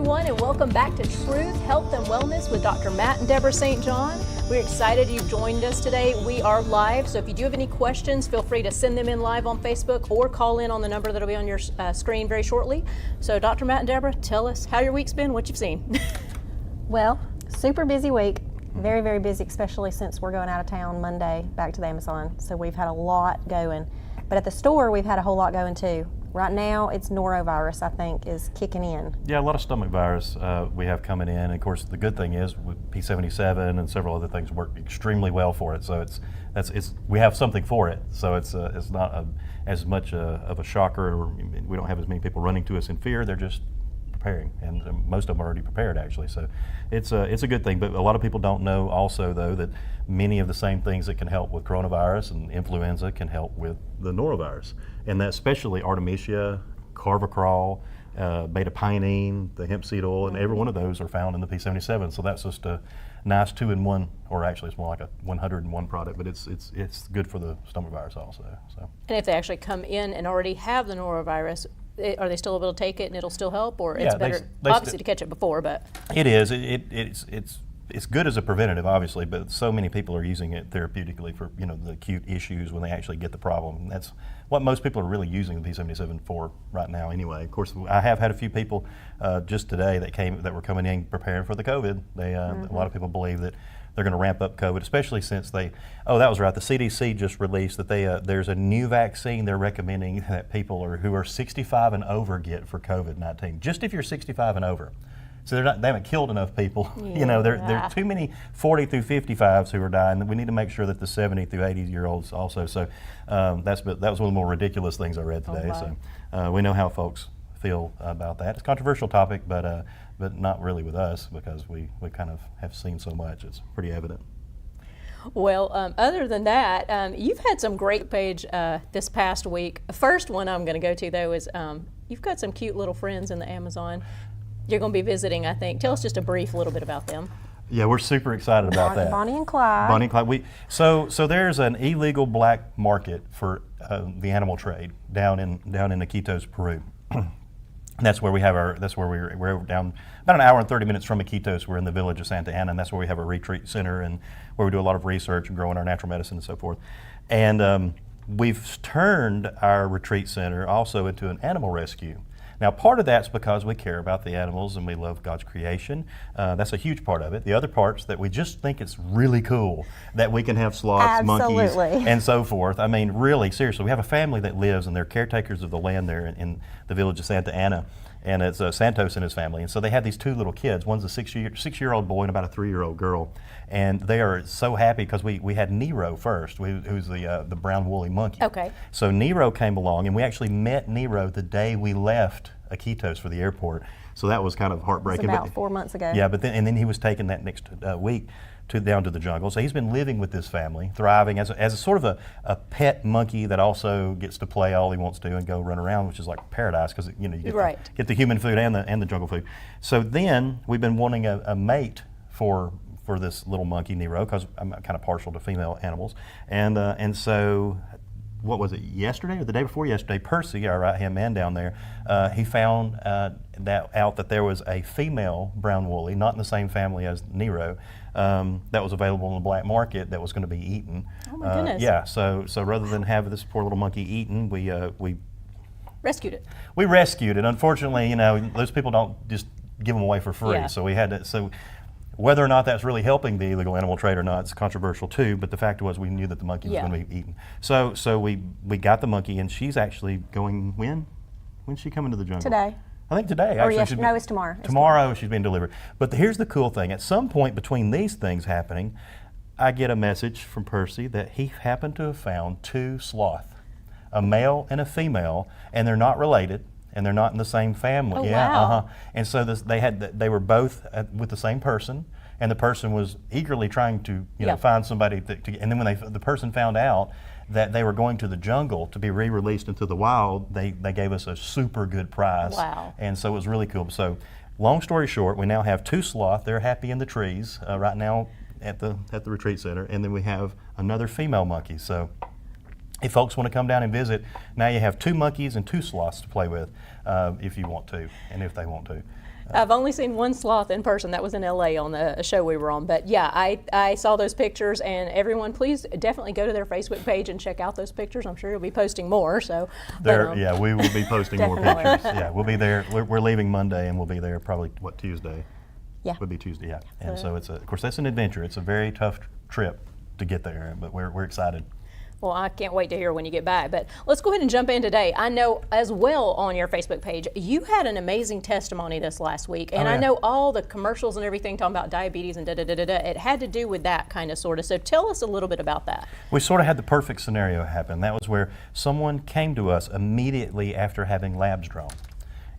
everyone, and welcome back to Truth, Health, and Wellness with Dr. Matt and Deborah St. John. We're excited you've joined us today. We are live, so if you do have any questions, feel free to send them in live on Facebook or call in on the number that'll be on your screen very shortly. So Dr. Matt and Deborah, tell us how your week's been, what you've seen. Well, super busy week. Very, very busy, especially since we're going out of town Monday back to the Amazon. So we've had a lot going. But at the store, we've had a whole lot going too. Right now, it's norovirus, I think, is kicking in. Yeah, a lot of stomach virus we have coming in. And of course, the good thing is with P77 and several other things work extremely well for it. So we have something for it. So it's not as much of a shocker. Or we don't have as many people running to us in fear. They're just preparing, and most of them are already prepared actually. So it's a good thing. But a lot of people don't know also though that many of the same things that can help with coronavirus and influenza can help with the norovirus, and that especially Artemisia, carvacrol, beta-pinene, the hemp seed oil, and every one of those are found in the P77. So that's just a nice 2-in-1, or actually it's more like a 101 product, but it's good for the stomach virus also. So. And if they actually come in and already have the norovirus, are they still able to take it and it'll still help, or it's better obviously to catch it before? But it is. It's good as a preventative, obviously, but so many people are using it therapeutically for the acute issues when they actually get the problem. And that's what most people are really using the P77 for right now, anyway. Of course, I have had a few people just today that were coming in preparing for the COVID. A lot of people believe that they're going to ramp up COVID, especially since that was right. The CDC just released that there's a new vaccine they're recommending that people who are 65 and over get for COVID-19. Just if you're 65 and over. So they haven't killed enough people. Yeah. There are too many 40 through 55s who are dying. We need to make sure that the 70 through 80-year-olds also. So that was one of the more ridiculous things I read today. So we know how folks feel about that. It's a controversial topic, but not really with us because we kind of have seen so much. It's pretty evident. Well, other than that, you've had some great page this past week. First one I'm going to go to though is you've got some cute little friends in the Amazon. You're going to be visiting, I think. Tell us just a brief little bit about them. Yeah, we're super excited about that. Bonnie and Clyde. Bonnie and Clyde. So there's an illegal black market for the animal trade down in Iquitos, Peru. And that's where we have we're down about an hour and 30 minutes from Iquitos. We're in the village of Santa Ana, and that's where we have a retreat center and where we do a lot of research and growing our natural medicine and so forth. And we've turned our retreat center also into an animal rescue. Now, part of that's because we care about the animals and we love God's creation. That's a huge part of it. The other part's that we just think it's really cool that we can have sloths, monkeys, and so forth. I mean, really, seriously, we have a family that lives and they're caretakers of the land there in the village of Santa Ana, and it's Santos and his family. And so they have these two little kids. One's a six-year-old boy and about a 3-year-old girl. And they are so happy because we had Nero first, who's the brown woolly monkey. Okay. So Nero came along, and we actually met Nero the day we left Iquitos for the airport. So that was kind of heartbreaking. It was about 4 months ago. Yeah, but then he was taken that next week down to the jungle. So he's been living with this family, thriving as a sort of a pet monkey that also gets to play all he wants to and go run around, which is like paradise because you get the human food and the jungle food. So then we've been wanting a mate for this little monkey Nero because I'm kind of partial to female animals, and so what was it, yesterday or the day before yesterday, Percy, our right-hand man down there, he found out that there was a female brown woolly, not in the same family as Nero, that was available in the black market that was going to be eaten. Oh my goodness. Yeah, so rather than have this poor little monkey eaten, we rescued it. We rescued it. Unfortunately, those people don't just give them away for free. Yeah. So we had to. So whether or not that's really helping the illegal animal trade or not, it's controversial too. But the fact was, we knew that the monkey was going to be eaten. So we got the monkey, and she's actually going when? When's she coming to the jungle? Today. I think today. Or actually, no, it's tomorrow. Tomorrow she's being delivered. But here's the cool thing: at some point between these things happening, I get a message from Percy that he happened to have found 2 sloth, a male and a female, and they're not related. And they're not in the same family. Oh, yeah, wow. And so they were both with the same person, and the person was eagerly trying to find somebody and then when the person found out that they were going to the jungle to be re-released into the wild, they gave us a super good price. Wow. And so it was really cool. So long story short, we now have 2 sloth. They're happy in the trees right now at the retreat center, and then we have another female monkey. So if folks want to come down and visit, now you have 2 monkeys and 2 sloths to play with if you want to, and if they want to. I've only seen one sloth in person. That was in LA on a show we were on. But yeah, I saw those pictures, and everyone, please definitely go to their Facebook page and check out those pictures. I'm sure you'll be posting more. So yeah, we will be posting more pictures. Yeah, we'll be there. We're leaving Monday, and we'll be there probably Tuesday. Yeah, would be Tuesday. Yeah, and so it's of course that's an adventure. It's a very tough trip to get there, but we're excited. Well, I can't wait to hear when you get back. But let's go ahead and jump in today. I know as well on your Facebook page, you had an amazing testimony this last week. And I know all the commercials and everything talking about diabetes and da-da-da-da-da. It had to do with that kind of sort of. So tell us a little bit about that. We sort of had the perfect scenario happen. That was where someone came to us immediately after having labs drawn.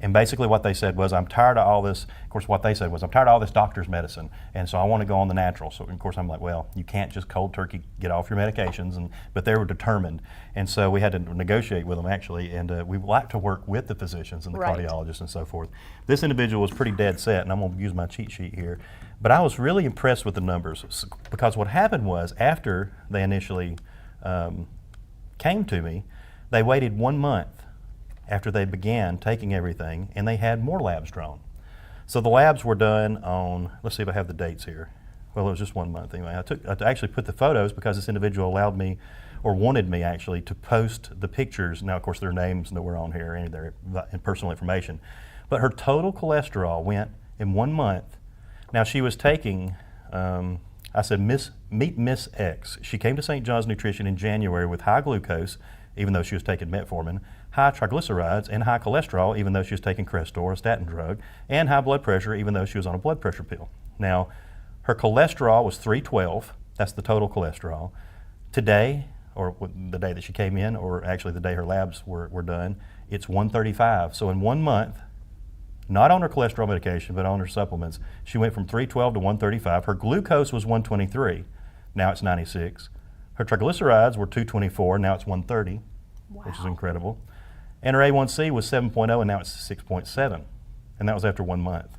And basically what they said was, I'm tired of all this, of course what they said was, I'm tired of all this doctor's medicine, and so I want to go on the natural. So of course I'm like, well, you can't just cold turkey get off your medications, but they were determined. And so we had to negotiate with them actually, and we like to work with the physicians and the cardiologists and so forth. This individual was pretty dead set, and I'm going to use my cheat sheet here, but I was really impressed with the numbers, because what happened was, after they initially came to me, they waited 1 month after they began taking everything, and they had more labs drawn. So the labs were done on, let's see if I have the dates here. Well, it was just 1 month anyway. I actually put the photos because this individual allowed me, or wanted me actually, to post the pictures. Now, of course, their names nowhere on here, any of their personal information. But her total cholesterol went in 1 month. Now, she was taking, I said, meet Miss X. She came to St. John's Nutrition in January with high glucose, even though she was taking metformin, high triglycerides, and high cholesterol, even though she was taking Crestor, a statin drug, and high blood pressure, even though she was on a blood pressure pill. Now, her cholesterol was 312. That's the total cholesterol. Today, or the day that she came in, or actually the day her labs were done, it's 135. So in 1 month, not on her cholesterol medication, but on her supplements, she went from 312 to 135. Her glucose was 123. Now it's 96. Her triglycerides were 224. Now it's 130, which is incredible. And her A1C was 7.0, and now it's 6.7. And that was after 1 month.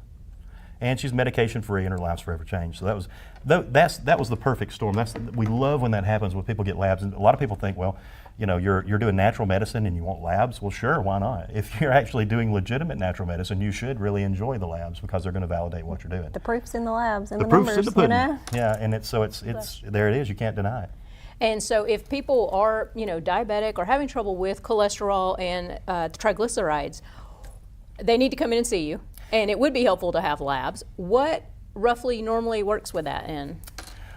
And she's medication free, and her life's forever changed. So that was the perfect storm. We love when that happens, when people get labs. And a lot of people think, well, you know, you're doing natural medicine and you want labs. Well, sure, why not? If you're actually doing legitimate natural medicine, you should really enjoy the labs, because they're going to validate what you're doing. The proof's in the labs and the proof's numbers, in the pudding. you know? Yeah, and it's there it is. You can't deny it. And so if people are, diabetic or having trouble with cholesterol and triglycerides, they need to come in and see you. And it would be helpful to have labs. What roughly normally works with that in?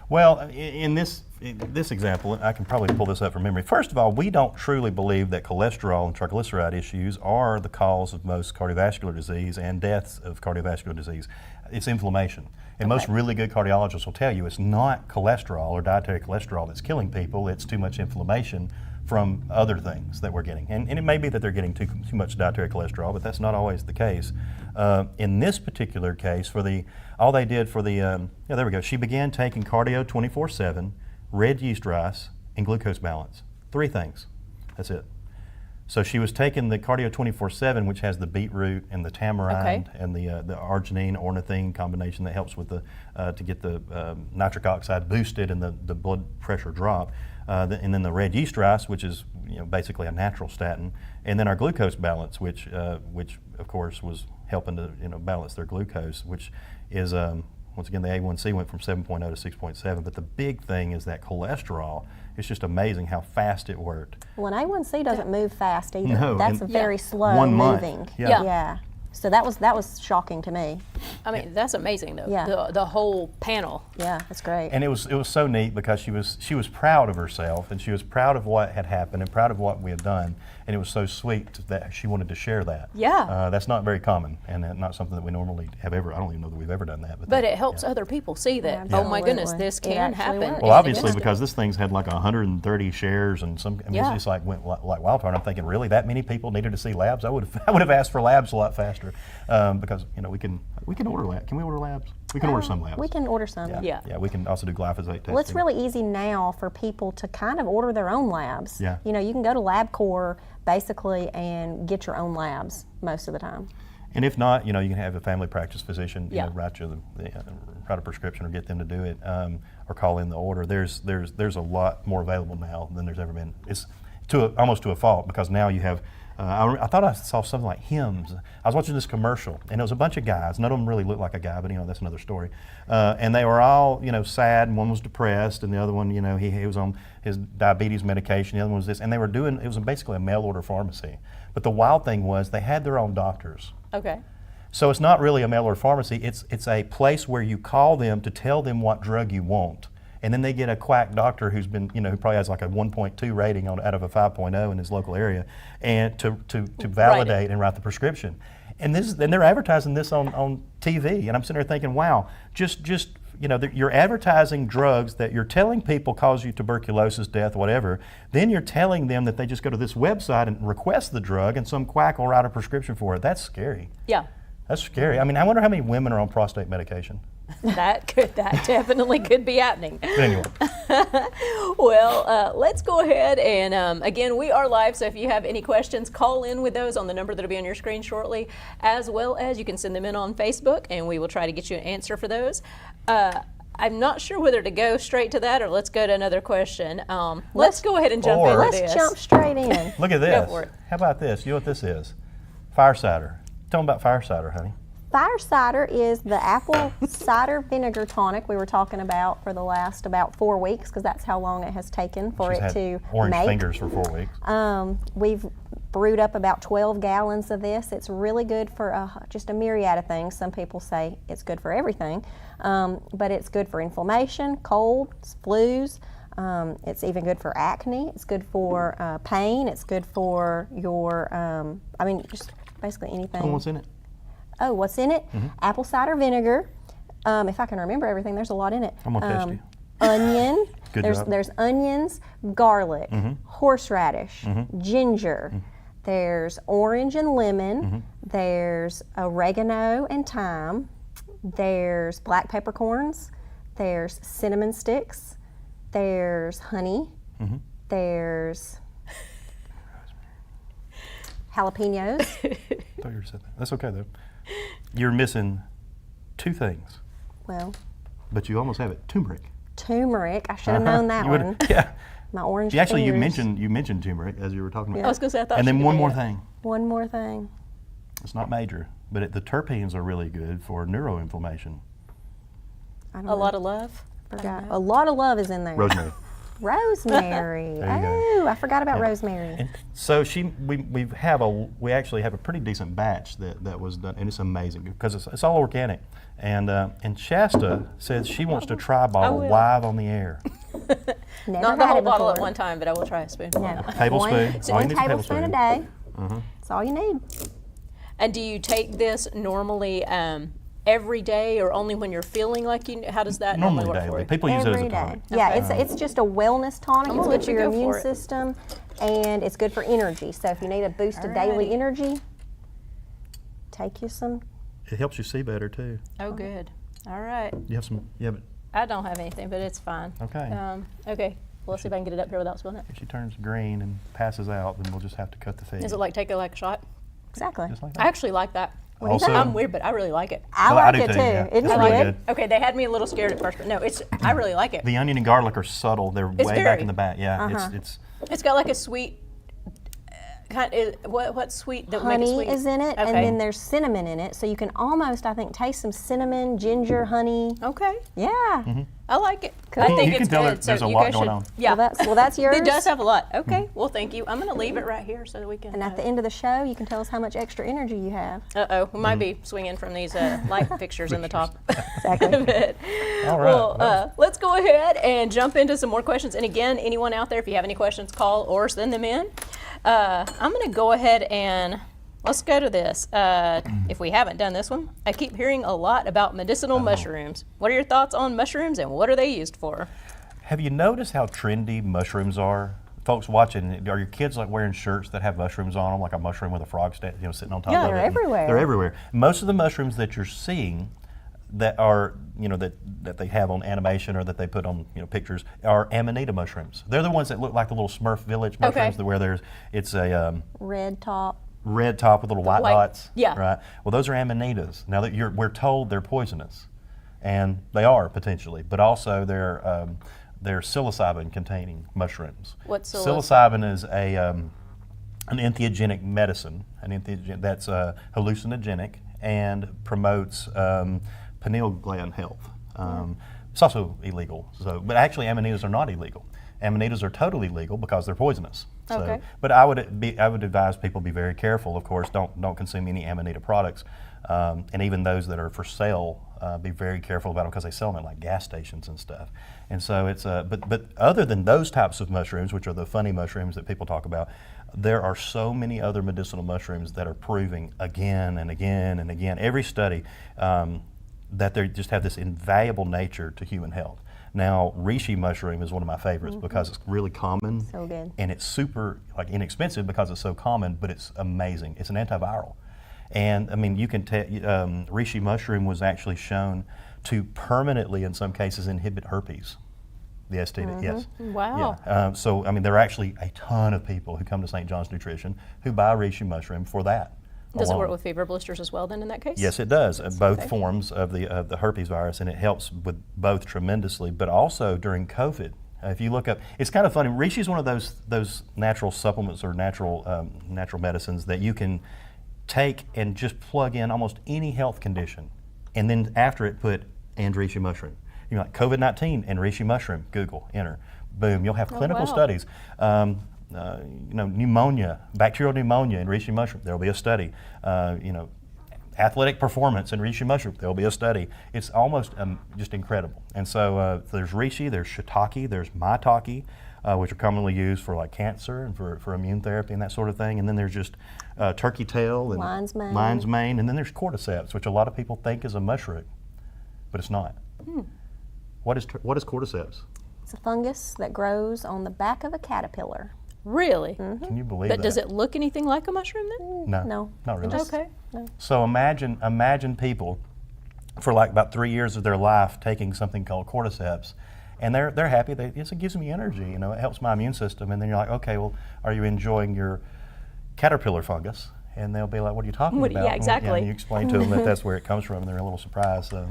Well, in this example, I can probably pull this up from memory. First of all, we don't truly believe that cholesterol and triglyceride issues are the cause of most cardiovascular disease and deaths of cardiovascular disease. It's inflammation. And most really good cardiologists will tell you it's not cholesterol or dietary cholesterol that's killing people, it's too much inflammation from other things that we're getting. And it may be that they're getting too much dietary cholesterol, but that's not always the case. In this particular case, all they did for the, there we go, she began taking Cardio 24/7, red yeast rice, and glucose balance. 3 things, that's it. So she was taking the Cardio 24/7, which has the beetroot and the tamarind and the arginine ornithine combination that helps with to get the nitric oxide boosted and the blood pressure drop. And then the red yeast rice, which is basically a natural statin, and then our glucose balance, which of course was helping to balance their glucose, which is once again the A1C went from 7.0 to 6.7. But the big thing is that cholesterol. It's just amazing how fast it worked. Well, an A1C doesn't move fast either. No, that's very slow 1 month. moving. Yeah. So that was shocking to me. I mean, that's amazing though. Yeah. The whole panel. Yeah, that's great. And it was so neat because she was proud of herself, and she was proud of what had happened and proud of what we had done, and it was so sweet that she wanted to share that. Yeah. That's not very common, and not something that we normally have ever. I don't even know that we've ever done that. But it helps other people see that. Yeah, oh my goodness, this can happen. works. Well, obviously, because this thing's had like 130 shares, and it's just went like wildfire. And I'm thinking, really, that many people needed to see labs? I would have asked for labs a lot faster, because we can order labs. Can we order labs? We can order some labs. We can order some. Yeah. We can also do glyphosate testing. Well, it's really easy now for people to kind of order their own labs. Yeah. You can go to LabCorp basically and get your own labs most of the time. And if not, you can have a family practice physician write a prescription or get them to do it, or call in the order. There's a lot more available now than there's ever been. It's almost to a fault, because now you have I thought I saw something like Hims. I was watching this commercial, and it was a bunch of guys. None of them really looked like a guy, but that's another story. And they were all, sad, and one was depressed, and the other one, he was on his diabetes medication. The other one was this, and they were doing. It was basically a mail order pharmacy. But the wild thing was they had their own doctors. Okay. So it's not really a mail order pharmacy. It's a place where you call them to tell them what drug you want. And then they get a quack doctor who's been, who probably has like a 1.2 rating out of a 5.0 in his local area, and to validate and write the prescription. And they're advertising this on TV, and I'm sitting there thinking, wow, you're advertising drugs that you're telling people cause you tuberculosis, death, whatever. Then you're telling them that they just go to this website and request the drug, and some quack will write a prescription for it. That's scary. Yeah. That's scary. I mean, I wonder how many women are on prostate medication. That definitely could be happening. But anyway. Well, let's go ahead and again, we are live, so if you have any questions, call in with those on the number that'll be on your screen shortly, as well as you can send them in on Facebook, and we will try to get you an answer for those. I'm not sure whether to go straight to that or let's go to another question. Let's go ahead and jump into this. Let's jump straight in. Look at this. Go for it. How about this? You know what this is? Fire cider. Tell them about fire cider, honey. Fire cider is the apple cider vinegar tonic we were talking about for the last about 4 weeks, because that's how long it has taken for She's it had to orange make. fingers for 4 weeks. We've brewed up about 12 gallons of this. It's really good for just a myriad of things. Some people say it's good for everything, but it's good for inflammation, colds, flus. It's even good for acne. It's good for pain. It's good for your, just basically anything. Oh, what's in it? Oh, what's in it? Mm-hmm. Apple cider vinegar. If I can remember everything, there's a lot in it. I'm gonna test you. Onion. Good job. There's onions, garlic, horseradish, ginger. There's orange and lemon. There's oregano and thyme. There's black peppercorns. There's cinnamon sticks. There's honey. There's jalapenos. I thought you already said that. That's okay though. You're missing 2 things. Well, But you almost have it. Turmeric. turmeric. I should have known that one. Yeah. My orange Actually, you fingers. mentioned turmeric as you were talking about. I was going to say, I thought And then she one did. more thing. One more thing. It's not major, but the terpenes are really good for neuroinflammation. I don't A know. lot of love. Forgot. A lot of love is in there. Rosemary. Rosemary. There you go. Oh, I forgot about Yeah. rosemary. And so we actually have a pretty decent batch that was done, and it's amazing because it's all organic. And Shasta says she wants to try a bottle will. live on the air. Never Not the had whole it bottle at before. one time, but I will try a spoonful. No. Tablespoon. All you One need is a tablespoon a day. That's all you need. And do you take this normally every day, or only when you're feeling like you? How does that normally work for daily. you? People use it as Every a day. tonic. Yeah, Okay. it's just a wellness tonic. I'm It's gonna good let for you your go immune for it. system, and it's good for energy. So if you need a boost of daily Alrighty. energy, take you some. It helps you see better too. Oh, good. All right. You have some. You have it. I don't have anything, but it's fine. Okay. Okay. Well, let's see if I can get it up here without spilling it. If she turns green and passes out, then we'll just have to cut the feed. Is it like take it like a shot? Exactly. Just like I that? actually like that. What do you think? Also- I'm weird, but I really like it. I Well, like do it too. yeah. Isn't It's it really good? Okay, they had me a little scared at first, but no, I really like it. The onion and garlic are subtle. They're way back very- in the back. Yeah, it's It's got like a sweet what's sweet that would make it Honey sweet? is in it, and Okay. then there's cinnamon in it, so you can almost, I think, taste some cinnamon, ginger, honey. Okay. Yeah. I like it. Cool. I think You it's can tell good. there's so a you lot guys going should, on. Yeah. Well, that's yours. It does have a lot. Okay. Well, thank you. I'm going to leave it right here so that we can. And at the end of the show, you can tell us how much extra energy you have. Uh-oh, we might be swinging from these light fixtures in the top. Exactly. But, all right. well, let's go ahead and jump into some more questions. And again, anyone out there, if you have any questions, call or send them in. I'm going to go ahead and let's go to this. If we haven't done this one, I keep hearing a lot about medicinal mushrooms. What are your thoughts on mushrooms and what are they used for? Have you noticed how trendy mushrooms are? Folks watching, are your kids like wearing shirts that have mushrooms on them, like a mushroom with a frog sitting on top Yeah, of it? they're everywhere. They're everywhere. Most of the mushrooms that you're seeing that are, that they have on animation or that they put on, pictures are amanita mushrooms. They're the ones that look like the little Smurf Village mushrooms, where it's a Red top. red top with little white dots. yeah. Right. Well, those are amanitas. Now that we're told they're poisonous, and they are potentially, but also they're psilocybin-containing mushrooms. What's psilocybin? Is a an entheogenic medicine, that's hallucinogenic and promotes pineal gland health. It's also illegal. But actually, amanitas are not illegal. Amanitas are totally legal because they're poisonous. Okay. But I would advise people be very careful. Of course, don't consume any amanita products, and even those that are for sale, be very careful about them because they sell them at like gas stations and stuff. And so it's but other than those types of mushrooms, which are the funny mushrooms that people talk about, there are so many other medicinal mushrooms that are proving again and again and again, every study, that they just have this invaluable nature to human health. Now, reishi mushroom is one of my favorites because it's really common. So good. And it's super inexpensive because it's so common, but it's amazing. It's an antiviral. And I mean, you can tell, reishi mushroom was actually shown to permanently, in some cases, inhibit herpes. The STD, yes. Wow. Yeah. So, I mean, there are actually a ton of people who come to St. John's Nutrition who buy reishi mushroom for that. Does it work with fever blisters as well then in that case? Yes, it does. Both forms of the herpes virus, and it helps with both tremendously, but also during COVID. If you look up, it's kind of funny. Reishi is one of those natural supplements or natural medicines that you can take and just plug in almost any health condition, and then after it put and reishi mushroom. You're like COVID-19 and reishi mushroom. Google, enter, boom. You'll have clinical studies. Pneumonia, bacterial pneumonia in reishi mushroom. There will be a study. Athletic performance in reishi mushroom. There will be a study. It's almost just incredible. And so there's reishi, there's shiitake, there's maitake, which are commonly used for like cancer and for immune therapy and that sort of thing. And then there's just turkey tail and lion's mane, and then there's cordyceps, which a lot of people think is a mushroom, but it's not. What is cordyceps? It's a fungus that grows on the back of a caterpillar. Really? Can you believe that? But does it look anything like a mushroom then? No, not really. Okay. No. So imagine people for like about 3 years of their life taking something called cordyceps, and they're happy. It gives me energy. It helps my immune system. And then you're like, okay, well, are you enjoying your caterpillar fungus? And they'll be like, what are you talking about? Yeah, exactly. And you explain to them that that's where it comes from, and they're a little surprised. So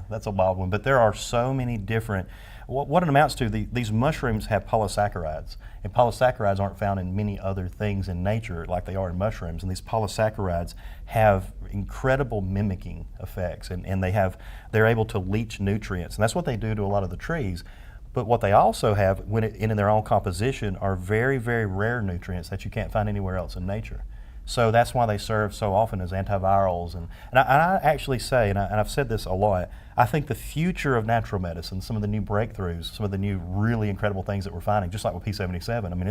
that's a wild one. But there are so many different. What it amounts to, these mushrooms have polysaccharides, and polysaccharides aren't found in many other things in nature like they are in mushrooms, and these polysaccharides have incredible mimicking effects, and they're able to leach nutrients, and that's what they do to a lot of the trees. But what they also have in their own composition are very, very rare nutrients that you can't find anywhere else in nature. So that's why they serve so often as antivirals. And I actually say, and I've said this a lot, I think the future of natural medicine, some of the new breakthroughs, some of the new really incredible things that we're finding, just like with P77, I mean,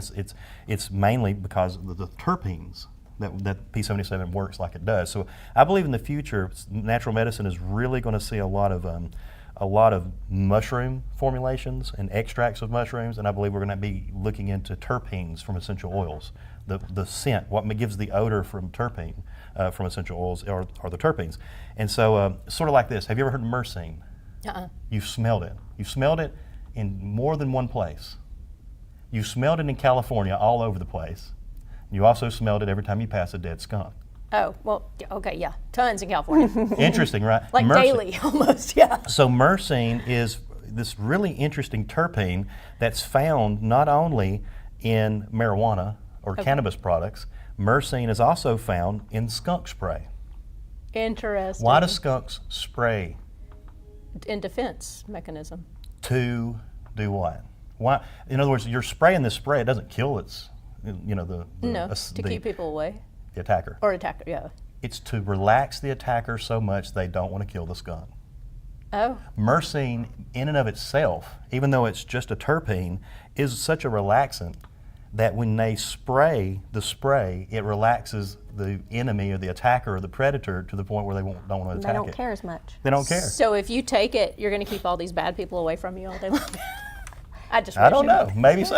it's mainly because of the terpenes that P77 works like it does. So I believe in the future, natural medicine is really going to see a lot of mushroom formulations and extracts of mushrooms, and I believe we're going to be looking into terpenes from essential oils. The scent, what gives the odor from terpene, from essential oils are the terpenes. And so sort of like this, have you ever heard of myrcene? You've smelled it. You've smelled it in more than one place. You smelled it in California all over the place. You also smelled it every time you pass a dead skunk. Oh, well, okay, yeah. Tons in California. Interesting, right? Like daily, almost, yeah. So myrcene is this really interesting terpene that's found not only in marijuana or cannabis products. Myrcene is also found in skunk spray. Interesting. Why do skunks spray? In defense mechanism. To do what? Why? In other words, you're spraying this spray. It doesn't kill to keep people away. The attacker. Or attacker, yeah. It's to relax the attacker so much they don't want to kill the skunk. Oh. Myrcene, in and of itself, even though it's just a terpene, is such a relaxant that when they spray the spray, it relaxes the enemy or the attacker or the predator to the point where they don't want to attack it. They don't care as much. They don't care. So if you take it, you're going to keep all these bad people away from you all day long? I don't know. Maybe so.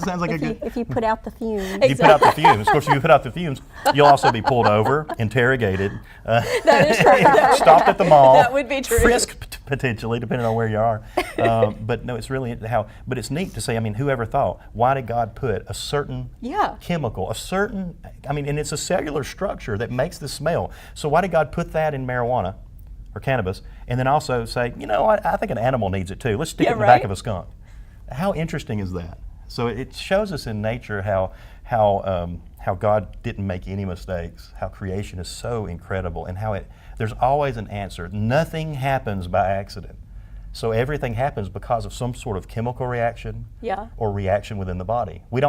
Sounds like if you put out the fumes. Exactly. You put out the fumes. Of course, if you put out the fumes, you'll also be pulled over, interrogated, that is true. Stopped at the mall. That would be true. Frisked potentially, depending on where you are. But no, it's really but it's neat to say. I mean, whoever thought? Why did God put a certain chemical, and it's a cellular structure that makes the smell. So why did God put that in marijuana or cannabis, and then also say, I think an animal needs it too. Let's stick it in the back of a skunk. How interesting is that? So it shows us in nature how how God didn't make any mistakes, how creation is so incredible, and how there's always an answer. Nothing happens by accident. So everything happens because of some sort of chemical reaction or reaction within the body. You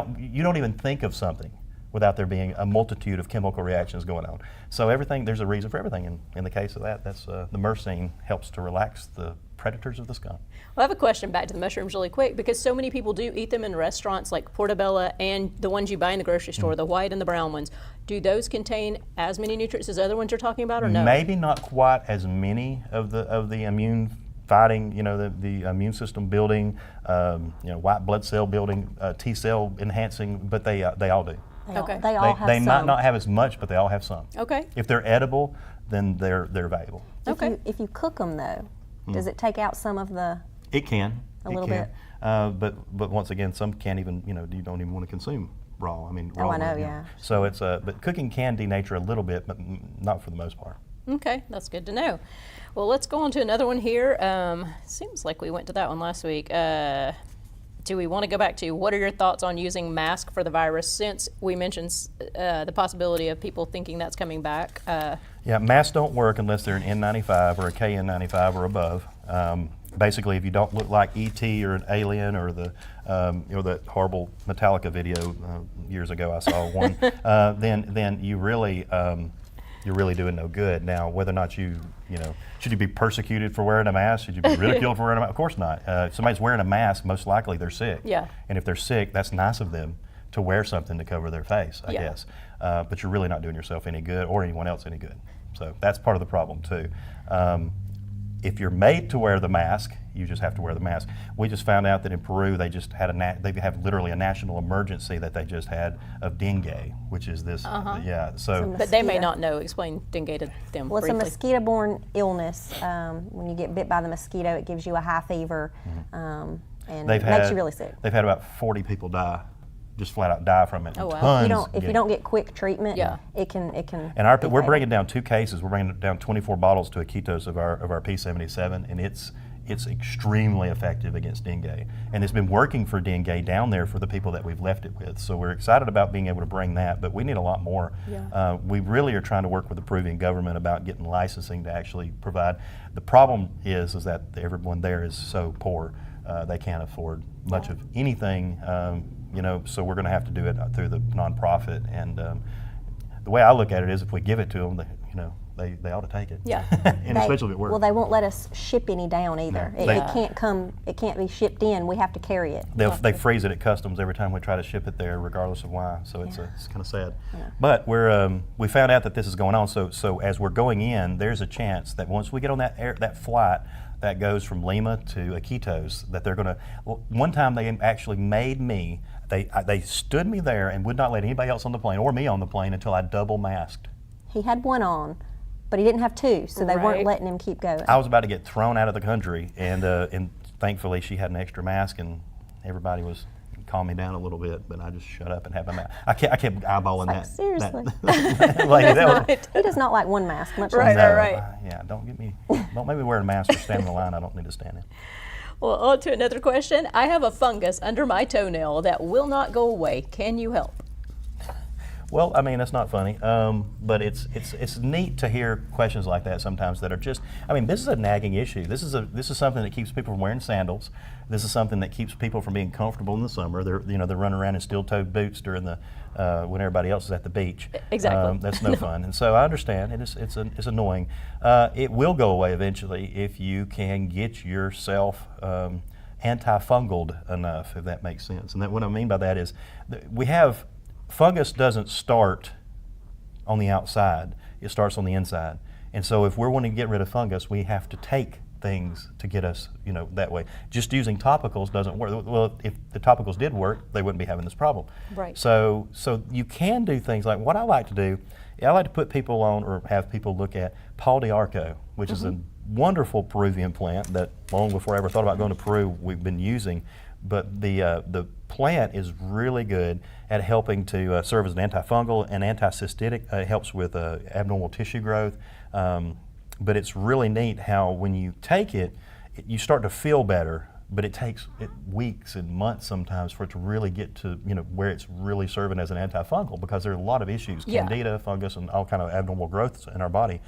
don't even think of something without there being a multitude of chemical reactions going on. So there's a reason for everything. And in the case of that, that's the myrcene helps to relax the predators of the skunk. Well, I have a question back to the mushrooms really quick, because so many people do eat them in restaurants like Portobello and the ones you buy in the grocery store, the white and the brown ones. Do those contain as many nutrients as other ones you're talking about, or no? Maybe not quite as many of the immune fighting, the immune system building, white blood cell building, T cell enhancing, but they all do. Okay. They all have They some. might not have as much, but they all have some. Okay. If they're edible, then they're valuable. Okay. If you cook them though, does it take out some of the? It can. A little bit. But once again, some can't even, you don't even want to consume raw. I mean, raw. I know, meat, yeah. So but cooking can denature a little bit, but not for the most part. Okay, that's good to know. Well, let's go on to another one here. Seems like we went to that one last week. Do we want to go back to what are your thoughts on using mask for the virus, since we mentioned the possibility of people thinking that's coming back? Yeah, masks don't work unless they're an N95 or a KN95 or above. Basically, if you don't look like E.T. or an alien or that horrible Metallica video years ago I saw one, then you're really doing no good. Now, whether or not should you be persecuted for wearing a mask? Should you be ridiculed for wearing a mask? Of course not. If somebody's wearing a mask, most likely they're sick. Yeah. And if they're sick, that's nice of them to wear something to cover their face, I guess. But you're really not doing yourself any good or anyone else any good. So that's part of the problem too. If you're made to wear the mask, you just have to wear the mask. We just found out that in Peru they just had they have literally a national emergency that they just had of dengue, which is this. So. But they may not know. Explain dengue to them Well, briefly. it's a mosquito-borne illness. When you get bit by the mosquito, it gives you a high fever, and it makes you really sick. They've had about 40 people die, just flat out die from it. Oh, wow. If you don't get quick treatment, it can. And we're bringing down 2 cases. We're bringing down 24 bottles to Iquitos of our P77, and it's extremely effective against dengue. And it's been working for dengue down there for the people that we've left it with. So we're excited about being able to bring that, but we need a lot more. Yeah. We really are trying to work with the Peruvian government about getting licensing to actually provide. The problem is that everyone there is so poor, they can't afford much of anything. So we're going to have to do it through the nonprofit. And the way I look at it is, if we give it to them, they ought to take it. Yeah. And especially if it works. Well, they won't let us ship any down either. No, it can't come. It can't be shipped in. We have to carry it. They freeze it at customs every time we try to ship it there, regardless of why. So it's kind of sad. Yeah. But we found out that this is going on. So as we're going in, there's a chance that once we get on that flight that goes from Lima to Iquitos, that they're going to. One time they actually made me. They stood me there and would not let anybody else on the plane or me on the plane until I double masked. He had one on, but he didn't have 2, so they weren't letting him keep going. I was about to get thrown out of the country, and thankfully she had an extra mask, and everybody was calm me down a little bit, but I just shut up and had my mask. I kept eyeballing that. Seriously. That lady. He does not like one mask, much Right, less. right. Yeah, don't make me wear a mask or stand in the line I don't need to stand in. Well, on to another question. I have a fungus under my toenail that will not go away. Can you help? Well, I mean, that's not funny, but it's neat to hear questions like that sometimes that are just. I mean, this is a nagging issue. This is something that keeps people from wearing sandals. This is something that keeps people from being comfortable in the summer. They're running around in steel-toed boots during the when everybody else is at the beach. Exactly. That's no fun. And so I understand it's annoying. It will go away eventually if you can get yourself antifungal enough, if that makes sense. And what I mean by that is we have. Fungus doesn't start on the outside, it starts on the inside. And so if we're wanting to get rid of fungus, we have to take things to get us, that way. Just using topicals doesn't work. Well, if the topicals did work, they wouldn't be having this problem. Right. So you can do things like what I like to do, I like to put people on or have people look at Pau de Arco, which is a wonderful Peruvian plant that long before I ever thought about going to Peru, we've been using. But the plant is really good at helping to serve as an antifungal and anticystitic. It helps with abnormal tissue growth. But it's really neat how when you take it, you start to feel better but it takes weeks and months sometimes for it to really get to where it's really serving as an antifungal, because there are a lot of issues, candida, fungus, and all kind of abnormal growths in our body.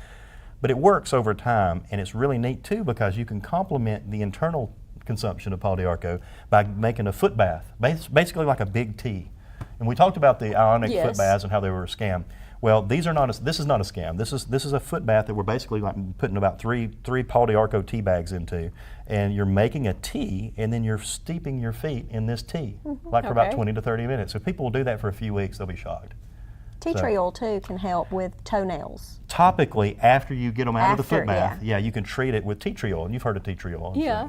But it works over time, and it's really neat too, because you can complement the internal consumption of Paul d'Arco by making a foot bath, basically like a big tea. And we talked about the ionic foot baths and how they were a scam. Well, this is not a scam. This is a foot bath that we're basically like putting about three Paul d'Arco tea bags into, and you're making a tea, and then you're steeping your feet in this tea, like for about 20 to 30 minutes. So people will do that for a few weeks, they'll be shocked. Tea tree oil too can help with toenails. Topically, after you get them out of the foot bath, you can treat it with tea tree oil. And you've heard of tea tree oil. Yeah.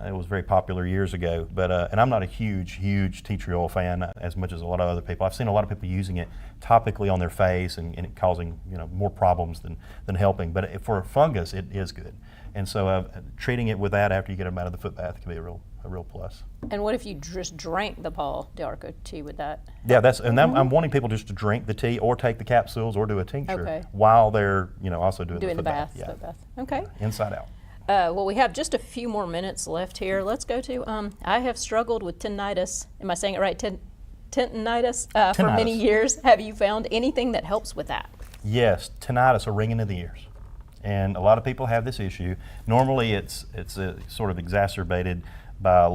It was very popular years ago, but and I'm not a huge tea tree oil fan as much as a lot of other people. I've seen a lot of people using it topically on their face and it causing more problems than helping. But for fungus, it is good, and so treating it with that after you get them out of the foot bath can be a real plus. And what if you just drank the Paul d'Arco tea with that? Yeah, I'm wanting people just to drink the tea or take the capsules or do a tincture while they're also doing the foot bath. Yeah. Foot bath. Okay. Inside out. Well, we have just a few more minutes left here. Let's go to, I have struggled with tinnitus. Am I saying it right? Tinnitus for many years. Have you found anything that helps with that? Yes, tinnitus, a ringing of the ears. And a lot of people have this issue. Normally it's sort of exacerbated by,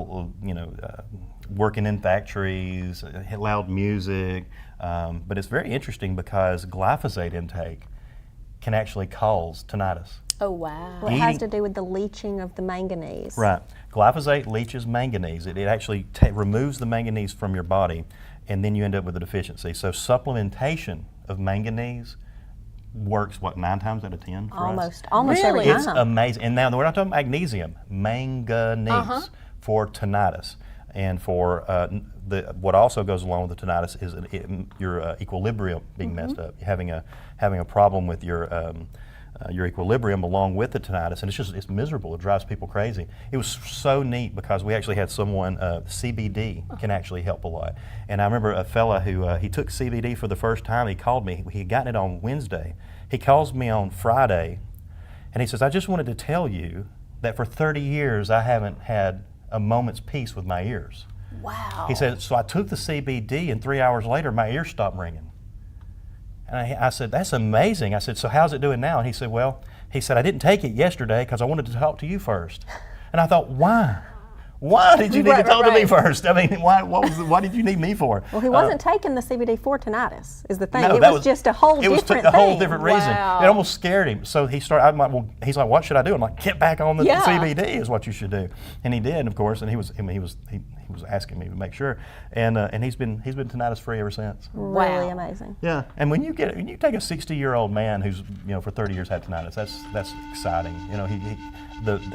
working in factories, loud music, but it's very interesting because glyphosate intake can actually cause tinnitus. Oh, wow. Well, it has to do with the leaching of the manganese. Right. Glyphosate leaches manganese. It actually removes the manganese from your body, and then you end up with a deficiency. So supplementation of manganese works, 9 times out of 10 for us? Almost every time. It's amazing. And now we're not talking magnesium, manganese for tinnitus. And for what also goes along with the tinnitus is your equilibrium being messed up. Having a problem with your equilibrium along with the tinnitus, and it's miserable. It drives people crazy. It was so neat because we actually had someone, CBD can actually help a lot. And I remember a fella who he took CBD for the first time. He called me. He had gotten it on Wednesday. He calls me on Friday, and he says, "I just wanted to tell you that for 30 years I haven't had a moment's peace with my ears." Wow. He said, "So I took the CBD, and 3 hours later my ears stopped ringing." And I said, "That's amazing." I said, "So how's it doing now?" And he said, I didn't take it yesterday because I wanted to talk to you first." And I thought, why? Why did you need to talk to me first? I mean, why did you need me for? Well, he wasn't taking the CBD for tinnitus, is the thing. No, it was just a whole different thing. It was a whole different reason. Wow. It almost scared him. So he started, he's like, "What should I do?" I'm like, "Get back on the CBD is what you should do." And he did, of course, and he was asking me to make sure. And he's been tinnitus free ever since. Really amazing. Yeah. And when you take a 60-year-old man who's, for 30 years had tinnitus, that's exciting.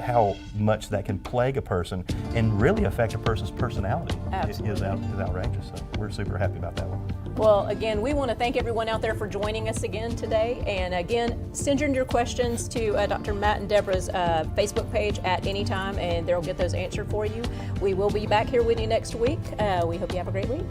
How much that can plague a person and really affect a person's personality is outrageous. So we're super happy about that one. Well, again, we want to thank everyone out there for joining us again today. And again, send in your questions to Dr. Matt and Deborah's Facebook page at any time, and they'll get those answered for you. We will be back here with you next week. We hope you have a great week.